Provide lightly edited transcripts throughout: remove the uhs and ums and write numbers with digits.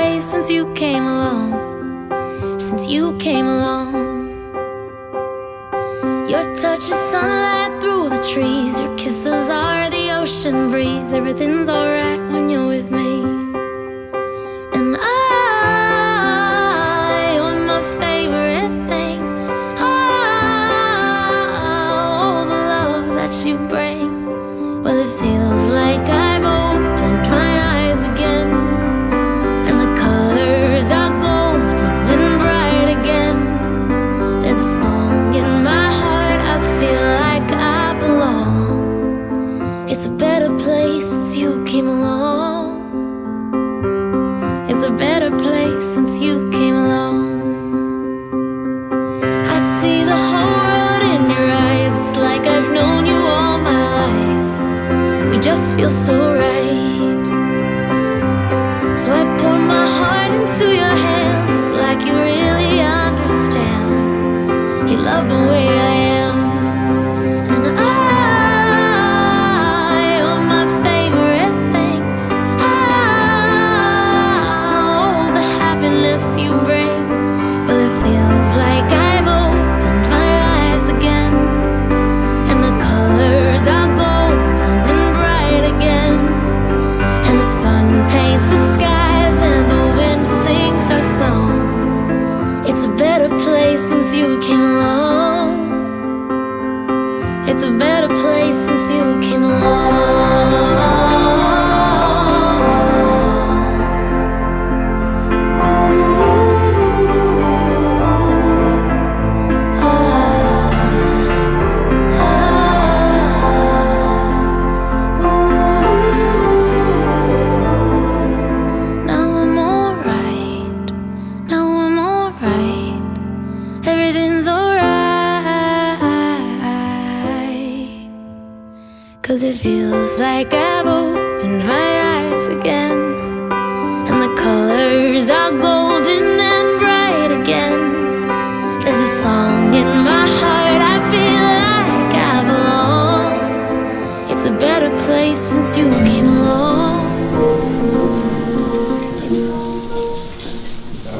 place since you came along, since you came along. Your touch is sunlight through the trees, your kisses are the ocean breeze. Everything's alright when you're with me. And you're my favorite thing. Oh, the love that you bring. Well, it feels like I've opened my eyes again, and the colors are golden and bright again. There's a song in my heart, I feel like I belong. It's a better place since you came along. It's a better place since you came along. I see the whole world in your eyes. It's like I've known you all my life. We just feel so right. So I pour my heart into your hands. It's like you really understand. You love the way I am. And you're my favorite thing. Oh, the happiness you bring. Well, it feels like I've opened my eyes again, and the colors are golden and bright again. And the sun paints the skies and the wind sings her song. It's a better place since you came along. It's a better place since you came along. Now I'm alright. Now I'm alright. Everything's alright. 'Cause it feels like I've opened my eyes again, and the colors are golden and bright again. There's a song in my heart, I feel like I belong. It's a better place since you came along.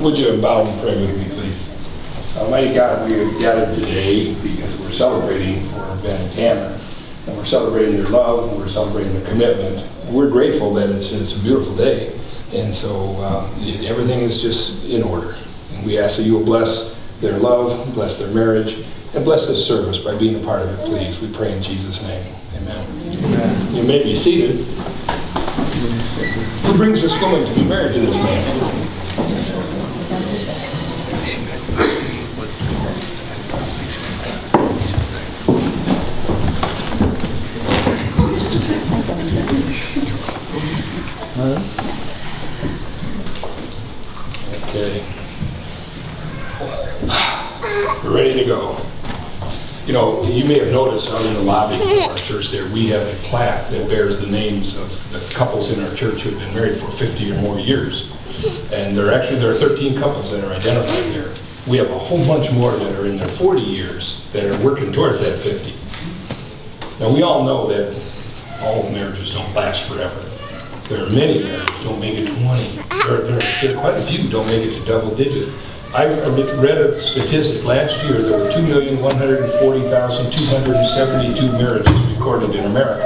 Would you bow and pray with me, please? Almighty God, we have gathered today because we're celebrating for Ben and Tanner, and we're celebrating their love, and we're celebrating their commitment. And we're grateful that it's a beautiful day, and so everything is just in order. And we ask that you will bless their love, bless their marriage, and bless this service by being a part of it, please. We pray in Jesus' name. Amen. Amen. You may be seated. Who brings this woman to be married to this man? Okay. We're ready to go. You know, you may have noticed out in the lobby of our church there, we have a plaque that bears the names of the couples in our church who have been married for 50 or more years. And there are 13 couples that are identified there. We have a whole bunch more that are in their 40 years that are working towards that 50. Now, we all know that all marriages don't last forever. There are many marriages don't make it 20. There are quite a few don't make it to double digit. I read a statistic last year. There were 2,140,272 marriages recorded in America.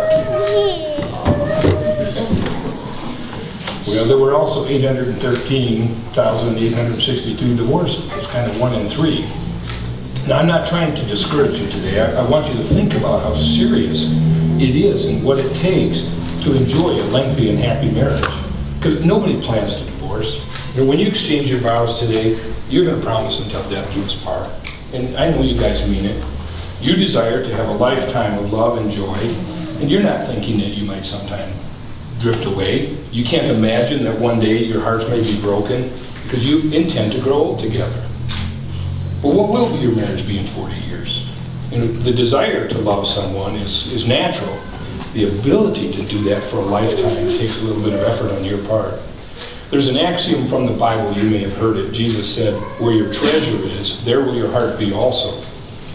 Well, there were also 813,862 divorces. It's kind of 1 in 3. Now, I'm not trying to discourage you today. I want you to think about how serious it is and what it takes to enjoy a lengthy and happy marriage. Because nobody plans to divorce. And when you exchange your vows today, you're going to promise until death do us part. And I know you guys mean it. You desire to have a lifetime of love and joy, and you're not thinking that you might sometime drift away. You can't imagine that one day your hearts may be broken because you intend to grow old together. But what will your marriage be in 40 years? And the desire to love someone is natural. The ability to do that for a lifetime takes a little bit of effort on your part. There's an axiom from the Bible, you may have heard it. Jesus said, where your treasure is, there will your heart be also.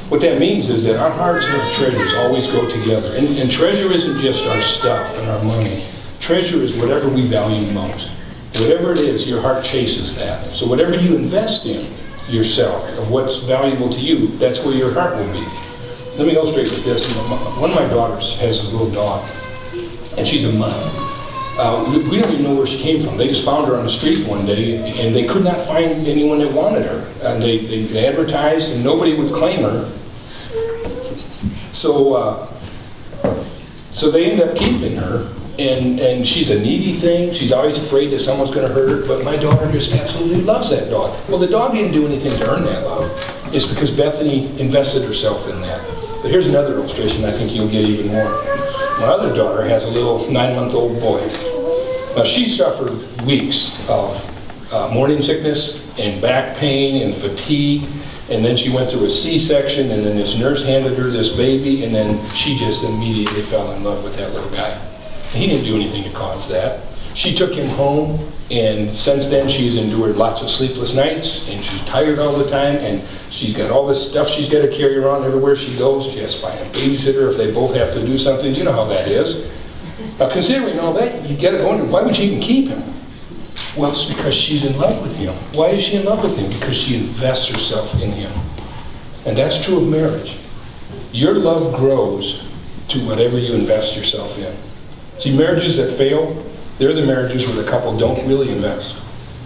What that means is that our hearts and our treasures always go together. And treasure isn't just our stuff and our money. Treasure is whatever we value most. Whatever it is, your heart chases that. So whatever you invest in yourself, of what's valuable to you, that's where your heart will be. Let me illustrate with this. One of my daughters has this little dog, and she's a mutt. We don't even know where she came from. They just found her on the street one day, and they could not find anyone that wanted her. And they advertised, and nobody would claim her. So they ended up keeping her, and she's a needy thing. She's always afraid that someone's going to hurt her, but my daughter just absolutely loves that dog. Well, the dog didn't do anything to earn that love. It's because Bethany invested herself in that. But here's another illustration I think you'll get even more. My other daughter has a little 9-month-old boy. Now, she suffered weeks of morning sickness and back pain and fatigue, and then she went through a C-section, and then this nurse handed her this baby, and then she just immediately fell in love with that little guy. He didn't do anything to cause that. She took him home, and since then she's endured lots of sleepless nights, and she's tired all the time, and she's got all this stuff she's got to carry around everywhere she goes. She has to find a babysitter if they both have to do something. You know how that is. Now, considering all that, you got to wonder, why would she even keep him? Well, it's because she's in love with him. Why is she in love with him? Because she invests herself in him. And that's true of marriage. Your love grows to whatever you invest yourself in. See, marriages that fail, they're the marriages where the couple don't really invest.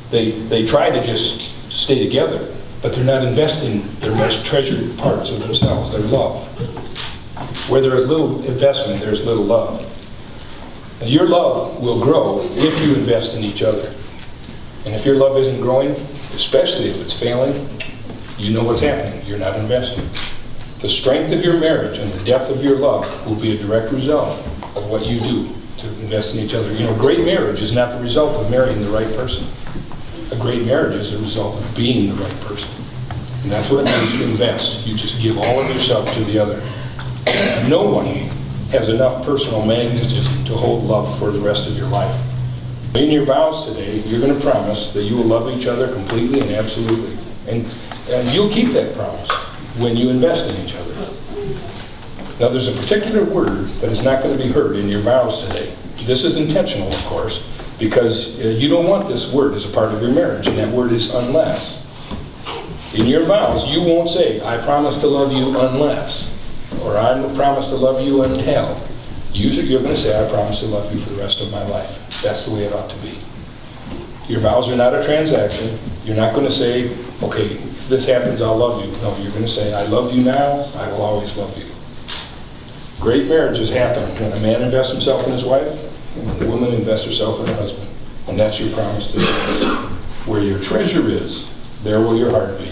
They try to just stay together, but they're not investing their most treasured parts of themselves, their love. Where there is little investment, there's little love. And your love will grow if you invest in each other. And if your love isn't growing, especially if it's failing, you know what's happening. You're not investing. The strength of your marriage and the depth of your love will be a direct result of what you do to invest in each other. You know, great marriage is not the result of marrying the right person. A great marriage is the result of being the right person. And that's what it means to invest. You just give all of yourself to the other. No one has enough personal magnetism to hold love for the rest of your life. In your vows today, you're going to promise that you will love each other completely and absolutely. And you'll keep that promise when you invest in each other. Now, there's a particular word that is not going to be heard in your vows today. This is intentional, of course, because you don't want this word as a part of your marriage, and that word is unless. In your vows, you won't say, I promise to love you unless, or I promise to love you until. Usually you're going to say, I promise to love you for the rest of my life. That's the way it ought to be. Your vows are not a transaction. You're not going to say, okay, if this happens, I'll love you. No, you're going to say, I love you now, I will always love you. Great marriages happen when a man invests himself in his wife and when a woman invests herself in her husband. And that's your promise to them. Where your treasure is, there will your heart be.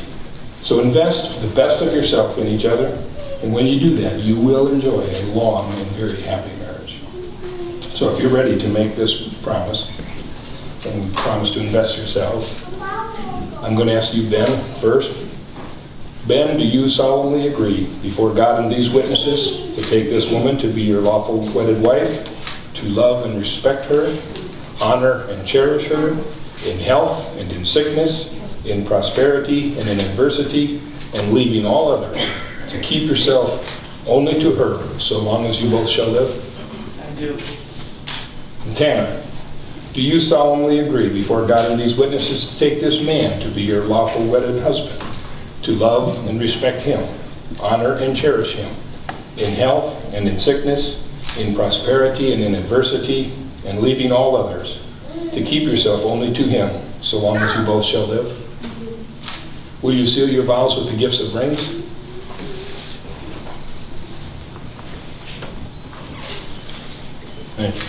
So invest the best of yourself in each other, and when you do that, you will enjoy a long and very happy marriage. So if you're ready to make this promise, and promise to invest yourselves, I'm going to ask you, Ben, first. Ben, do you solemnly agree before God and these witnesses to take this woman to be your lawful wedded wife, to love and respect her, honor and cherish her, in health and in sickness, in prosperity and in adversity, and leaving all others, to keep yourself only to her so long as you both shall live? I do. And Tanner, do you solemnly agree before God and these witnesses to take this man to be your lawful wedded husband, to love and respect him, honor and cherish him, in health and in sickness, in prosperity and in adversity, and leaving all others, to keep yourself only to him so long as you both shall live? Will you seal your vows with the gifts of rings? Thank you.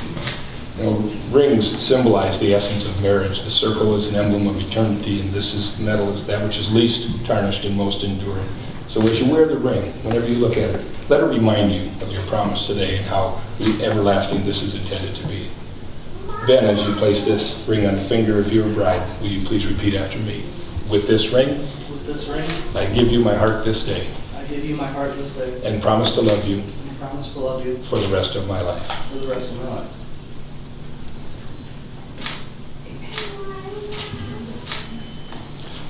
You know, rings symbolize the essence of marriage. The circle is an emblem of eternity, and this is metal is that which is least tarnished and most enduring. So as you wear the ring, whenever you look at it, let it remind you of your promise today and how everlasting this is intended to be. Ben, as you place this ring on the finger of your bride, will you please repeat after me? With this ring, With this ring, I give you my heart this day, I give you my heart this day, and promise to love you and promise to love you for the rest of my life. for the rest of my life.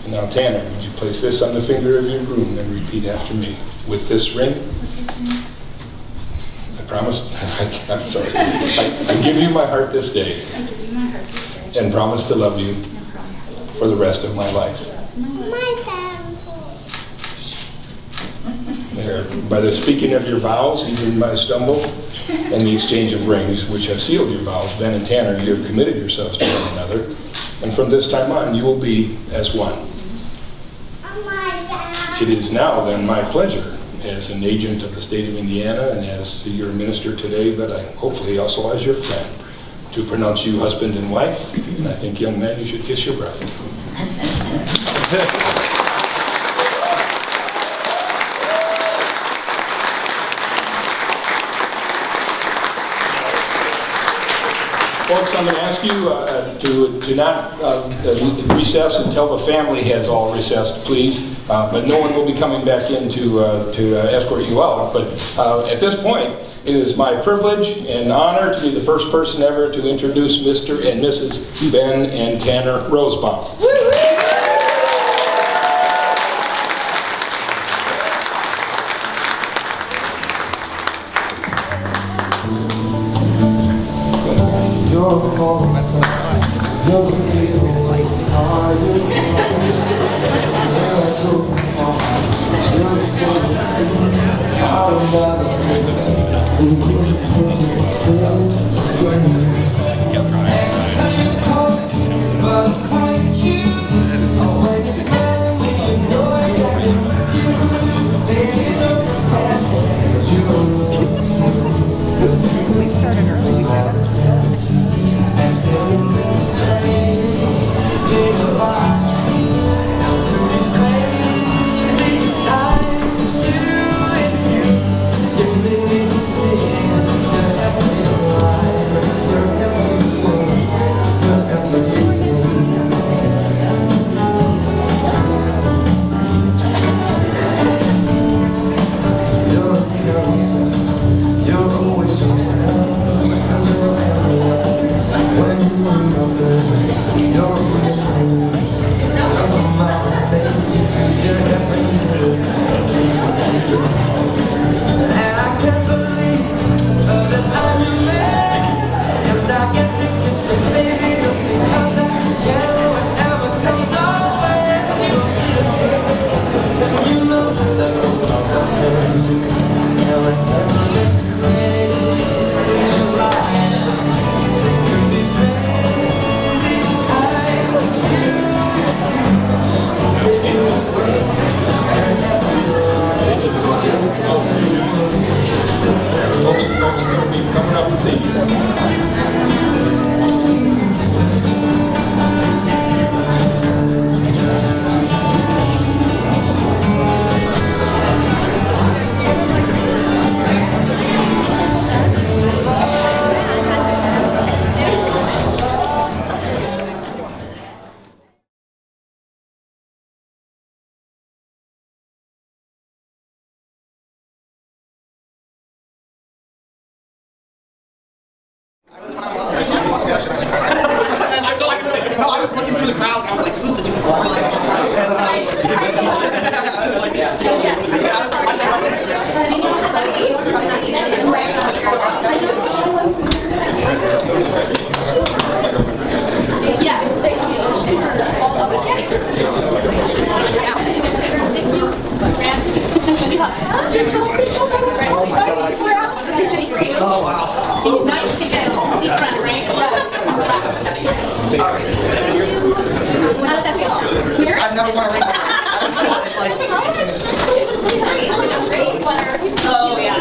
And now, Tanner, would you place this on the finger of your groom and repeat after me? With this ring, I promise, I'm sorry, I give you my heart this day, I give you my heart this day, and promise to love you and promise to love you for the rest of my life. for the rest of my life. There, by the speaking of your vows, even by stumble, and the exchange of rings, which have sealed your vows, Ben and Tanner, you have committed yourselves to one another, and from this time on, you will be as one. It is now then my pleasure, as an agent of the state of Indiana and as your minister today, but hopefully also as your friend, to pronounce you husband and wife. And I think, young men, you should kiss your bride. Folks, I'm going to ask you to not recess until the family has all recessed, please. But no one will be coming back in to escort you out. But at this point, it is my privilege and honor to be the first person ever to introduce Mr. and Mrs. Ben and Tanner Rosebaum. I was looking through the crowd and I was like, who's the dude? Yes, thank you. All of it. Thank you. Oh, wow. It's nice to get deep breath, right? Yes. All right. How does that feel? Here? I've never worn a ring. It's like... Oh, yeah.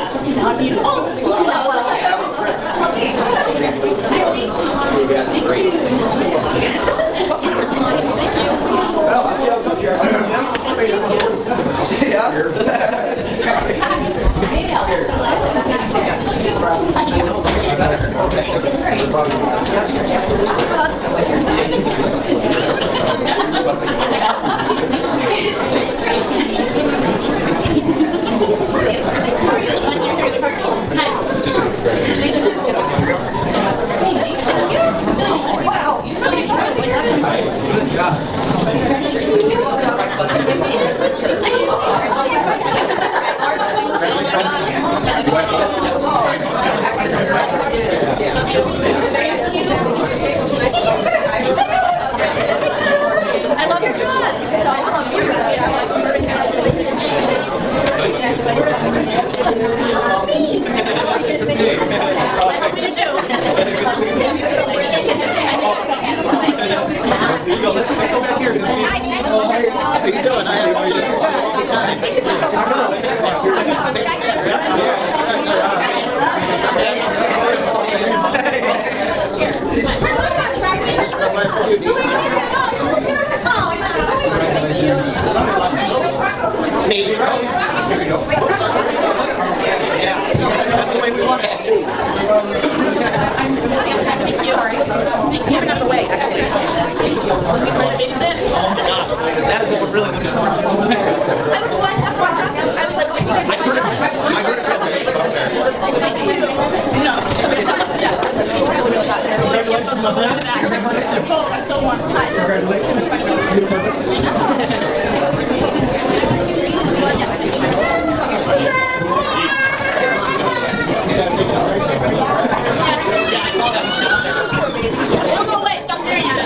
That's the way we want it. Even out of the way, actually. Oh my gosh, that is what we're really looking forward to. I was like, I heard it. No, yes. It's really, really hot. Congratulations, my friend. Oh, I'm so warm. Don't go away. Stop staring at it.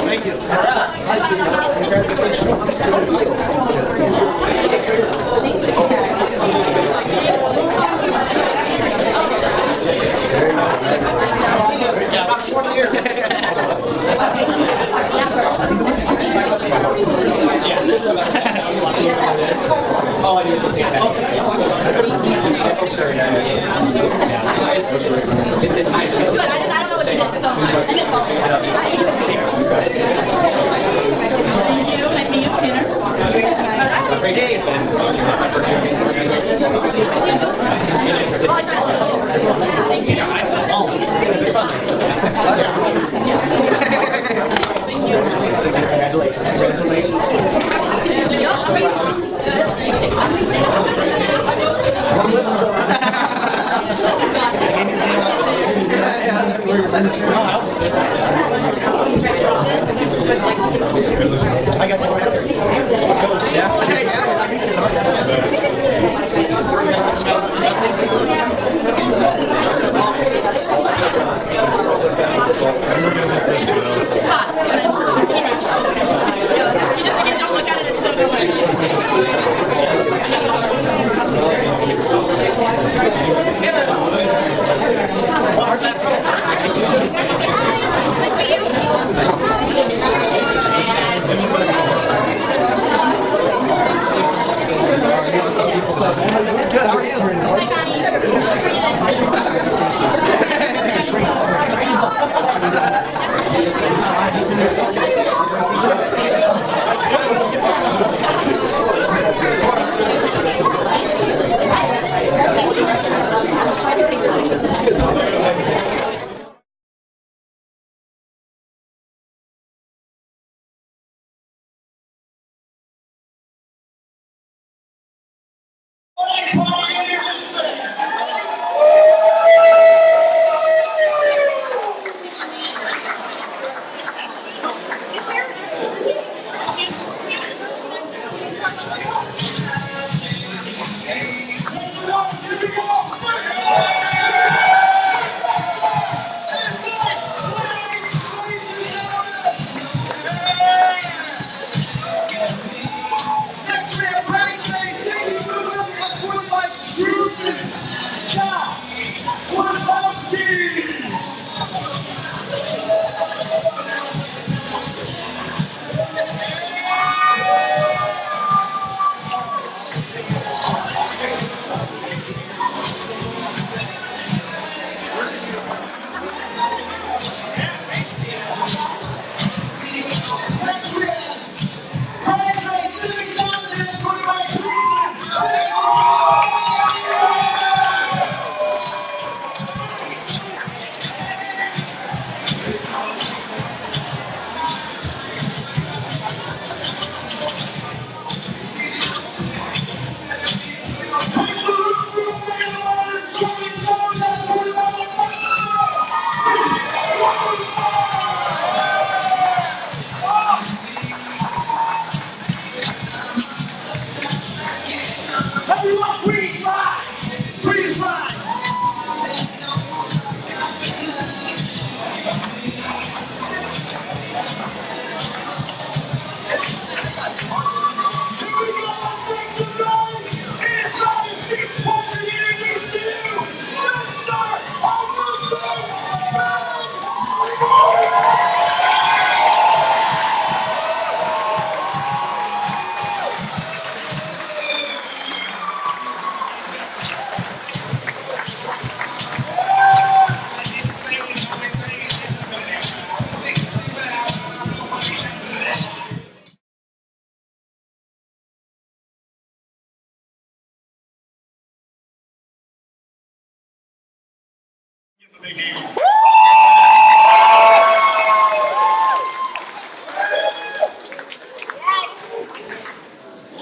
Thank you.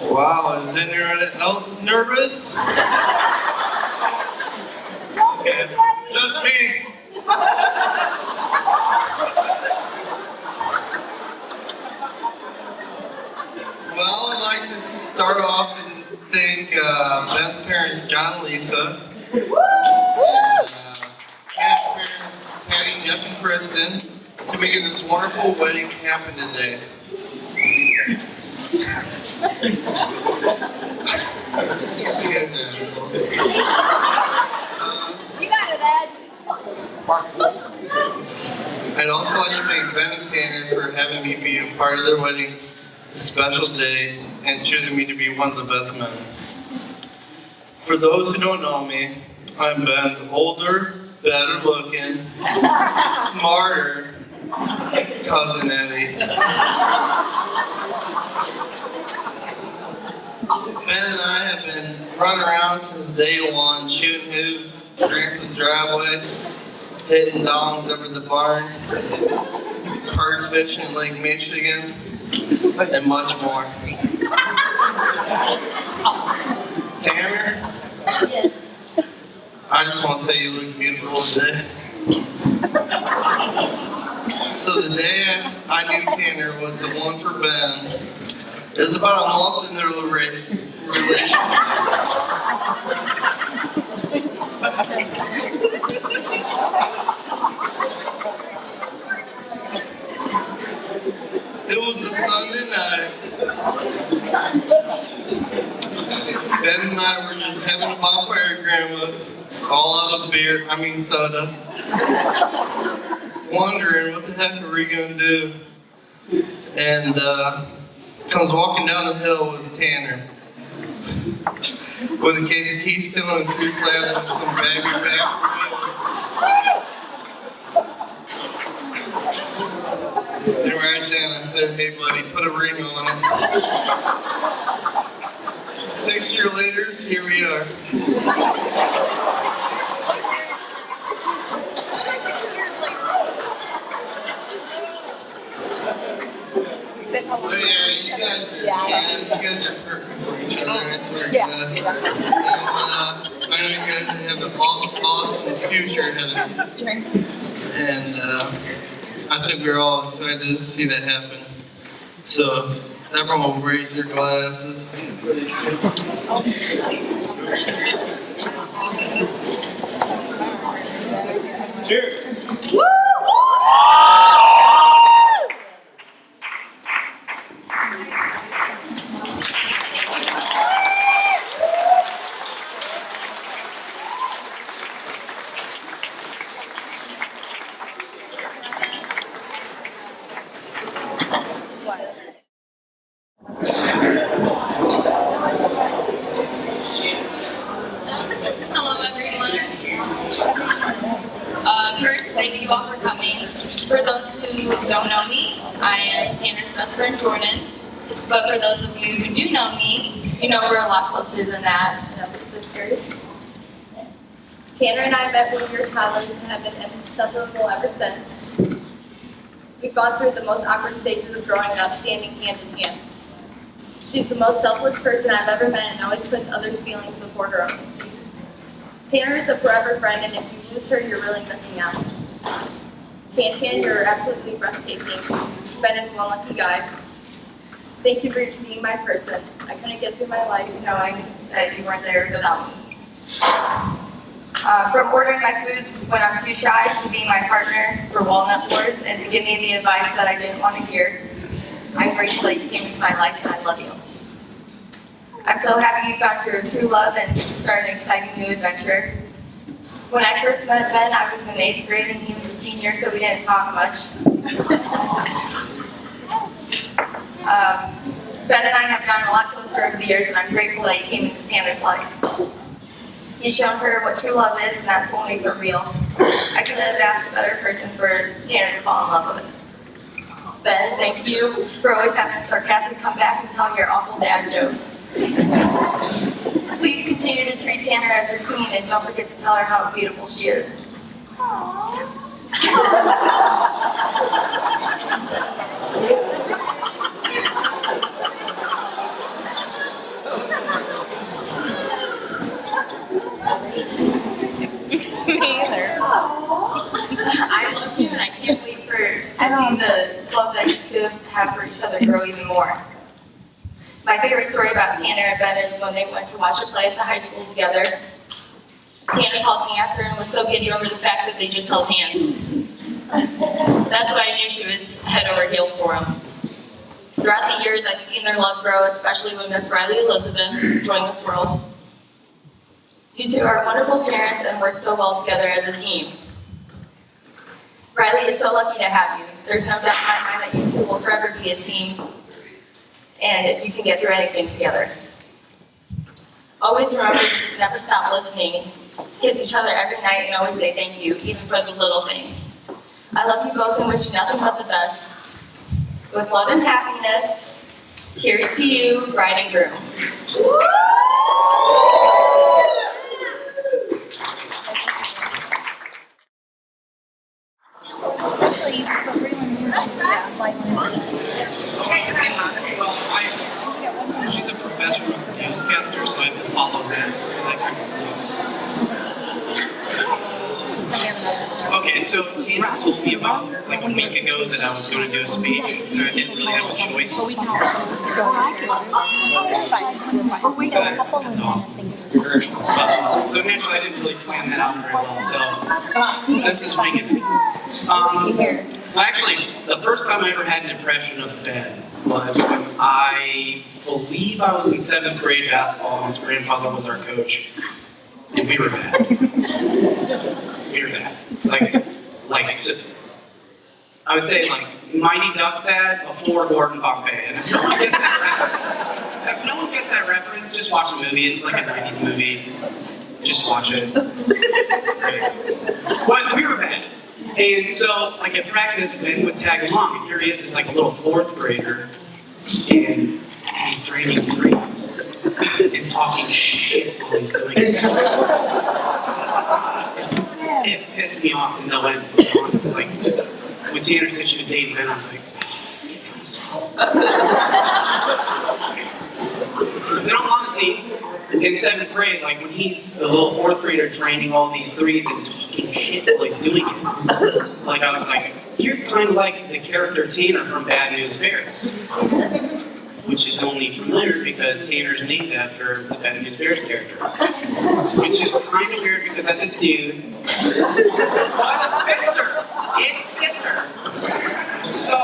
Wow, is anyone else nervous? Okay, just me. Well, I'd like to start off and thank Ben's parents, John and Lisa, and Tanner's parents, Tanny, Jeff, and Kristen, to making this wonderful wedding happen today. You guys are assholes. You got it, Ed. I'd also like to thank Ben and Tanner for having me be a part of their wedding, a special day, and choosing me to be one of the best men. For those who don't know me, I'm Ben's older, better looking, smarter cousin Eddie. Ben and I have been running around since day one, shooting hoops, Grandpa's driveway, hitting dongs over the barn, parks fishing in Lake Michigan, and much more. Tanner, I just want to say you look beautiful today. So the day I knew Tanner was the one for Ben, it was about a month in their relationship. It was a Sunday night. Ben and I were just having a bonfire at Grandma's, all out of soda. Wondering what the heck are we gonna do? And comes walking down the hill with Tanner. With a case of Keystone and 2 slabs of some baggy back ribs. And right then I said, hey buddy, put a ring on it. 6 years later, here we are. But yeah, you guys are perfect for each other, I swear to God. And I know you guys have an awesome future ahead of you. And I think we're all excited to see that happen. So if everyone will raise their glasses. Cheers. Hello, everyone. First, thank you all for coming. For those who don't know me, I am Tanner's best friend, Jordan. But for those of you who do know me, you know we're a lot closer than that. And we're sisters. Tanner and I met when we were toddlers and have been inseparable ever since. We've gone through the most awkward stages of growing up, standing hand in hand. She's the most selfless person I've ever met and always puts others' feelings before her own. Tanner is a forever friend, and if you lose her, you're really missing out. Tan, you're absolutely breathtaking. Ben is one lucky guy. Thank you for being my person. I couldn't get through my life knowing that you weren't there without me. From ordering my food when I'm too shy to being my partner for walnut wars and to give me the advice that I didn't want to hear, I'm grateful that you came into my life and I love you. I'm so happy you found your true love and get to start an exciting new adventure. When I first met Ben, I was in 8th grade and he was a senior, so we didn't talk much. Ben and I have gotten a lot closer over the years, and I'm grateful that he came into Tanner's life. He's shown her what true love is, and that soulmates are real. I couldn't have asked a better person for Tanner to fall in love with. Ben, thank you for always having a sarcastic comeback and telling your awful dad jokes. Please continue to treat Tanner as your queen, and don't forget to tell her how beautiful she is. I love you, and I can't wait to see the love that you two have for each other grow even more. My favorite story about Tanner and Ben is when they went to watch a play at the high school together. Tanner called me after and was so giddy over the fact that they just held hands. That's why I knew she was head over heels for him. Throughout the years, I've seen their love grow, especially when Miss Riley Elizabeth joined this world. You two are wonderful parents and work so well together as a team. Riley is so lucky to have you. There's no doubt in my mind that you two will forever be a team, and you can get through anything together. Always remember to never stop listening, kiss each other every night, and always say thank you, even for the little things. I love you both and wish you nothing but the best. With love and happiness, here's to you, bride and groom. Actually, but everyone Well, she's a professional newscaster, so I have to follow that, so that kind of sucks. Okay, so Tanner told me about like a week ago that I was going to do a speech, and I didn't really have a choice. So that's awesome. So naturally, I didn't really plan that out very well, so this is winging it. Actually, the first time I ever had an impression of Ben was when I believe I was in 7th grade basketball, and his grandfather was our coach, and we were bad. We were bad. So, I would say like Mighty Ducks bad before Gordon Bombay. And if no one gets that reference, just watch the movie. It's like a 90s movie. Just watch it. It's great. But we were bad. And so, like at practice, Ben would tag along, and here he is, this like a little 4th grader, and he's draining threes and talking shit while he's doing it. It pissed me off to no end, to be honest. Like, when Tanner said she was dating Ben, I was like, oh, this kid goes soft. In all honesty, in 7th grade, like when he's the little 4th grader draining all these threes and talking shit while he's doing it, like I was like, you're kind of like the character Tanner from Bad News Bears. Which is only familiar because Tanner's named after the Bad News Bears character. Which is kind of weird because that's a dude. But it fits her. It fits her. So,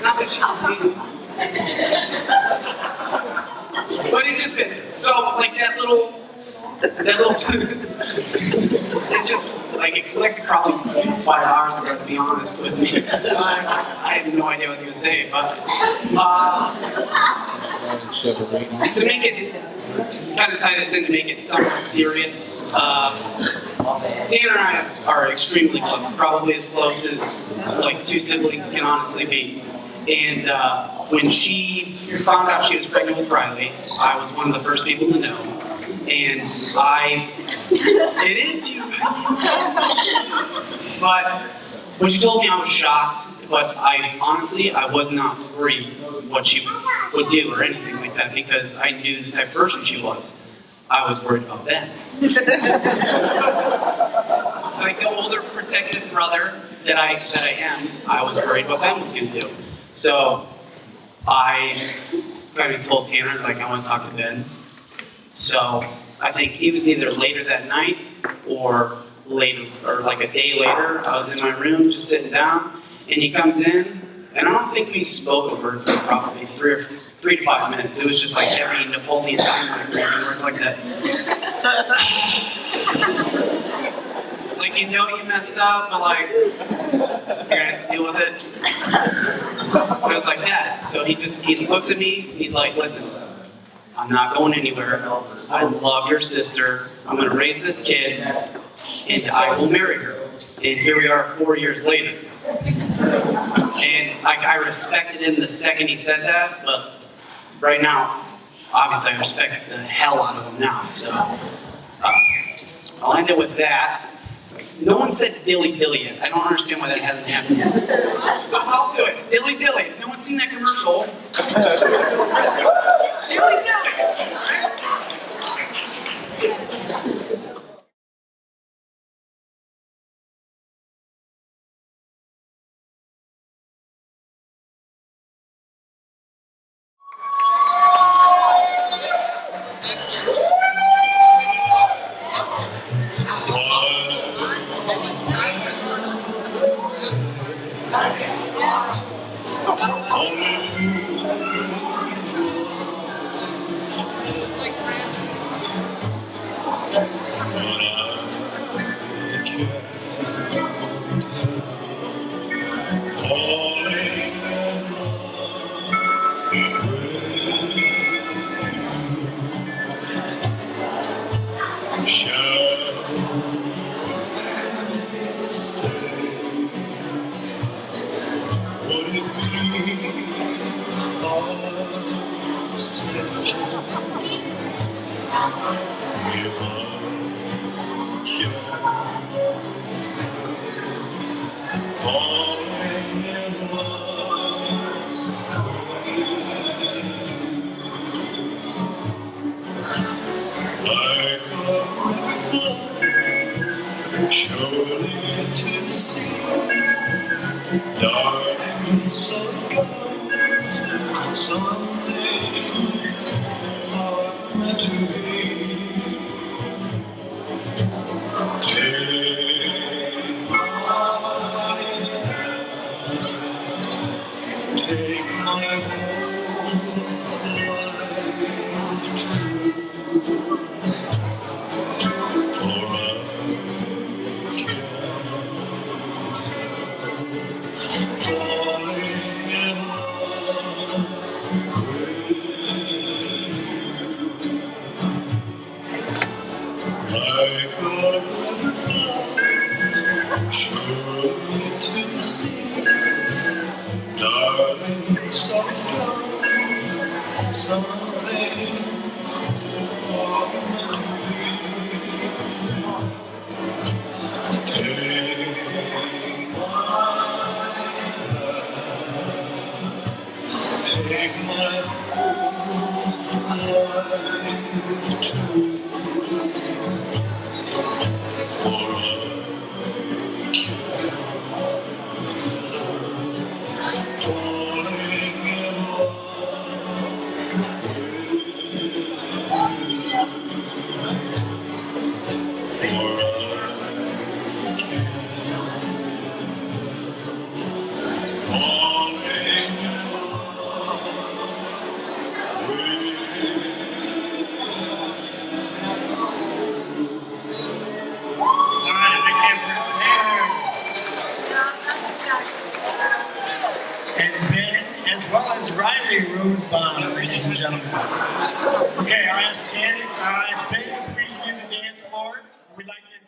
not that she's a dude. But it just fits her. So, like that little, it just, like it collected probably 5 hours ago, to be honest with me. I had no idea what I was going to say, but to make it, kind of tie this in to make it somewhat serious, Tanner and I are extremely close, probably as close as like 2 siblings can honestly be. And when she found out she was pregnant with Riley, I was one of the first people to know. And it is you. But when she told me, I was shocked. But I was not worried what she would do or anything like that because I knew the type of person she was. I was worried about Ben. Like the older protective brother that I am, I was worried what Ben was going to do. So I kind of told Tanner, I was like, I want to talk to Ben. So I think it was either later that night or later, or like a day later, I was in my room just sitting down, and he comes in, and I don't think we spoke a word for probably 3 to 5 minutes. It was just like every Napoleon Dynamite where it's like that. Like, you know you messed up, but like, you're gonna have to deal with it. It was like that. So he looks at me, he's like, listen, I'm not going anywhere. I love your sister. I'm going to raise this kid, and I will marry her. And here we are 4 years later. And I respected him the second he said that, but right now, obviously I respect the hell out of him now. So I'll end it with that. No one said dilly dilly yet. I don't understand why that hasn't happened yet. So I'll do it. Dilly dilly. If no one's seen that commercial, dilly dilly. Surely into the sea, darling, so goes some things are meant to be. Take my hand, take my whole life too. For falling in love with you, like a river flows surely to the sea, darling, so it goes. Some things are meant to be. Take take my whole life too, for I can't help falling in love with you, for I can't help falling in love. And Ben, as well as Riley Rosebaum, ladies and gentlemen. Okay, I asked Ben to please leave the dance floor. We'd like to